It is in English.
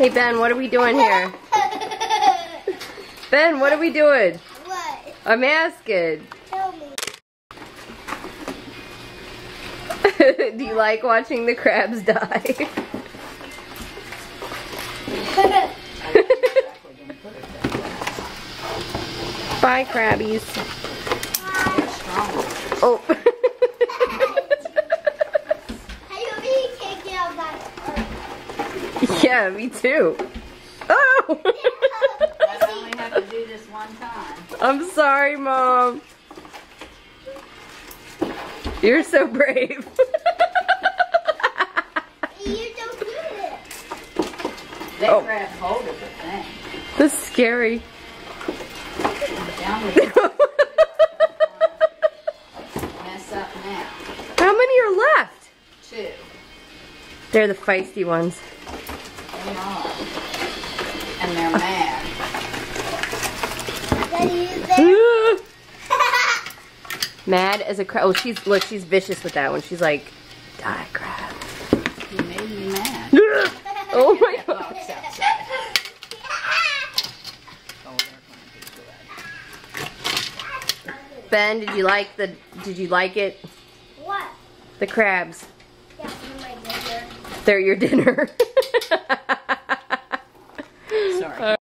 Hey Ben, what are we doing here? Ben, what are we doing? What? I'm asking. Tell me. Do you like watching the crabs die? Bye, crabbies. Oh. Yeah, me too. Oh! I only have to do this one time. I'm sorry, Mom. You're so brave. You don't do it. They Oh. grab hold of the thing. That's scary. Down with it. Mess up now. How many are left? 2. They're the feisty ones. They are. And they're mad. Daddy, you there? Mad as a crab. Oh, look, she's vicious with that one. She's like, die, crab. You made me mad. Oh my god. Box outside. Oh, they're going to be good. Ben, did you like it? What? The crabs. Yeah, you're my neighbor. They're your dinner. Sorry.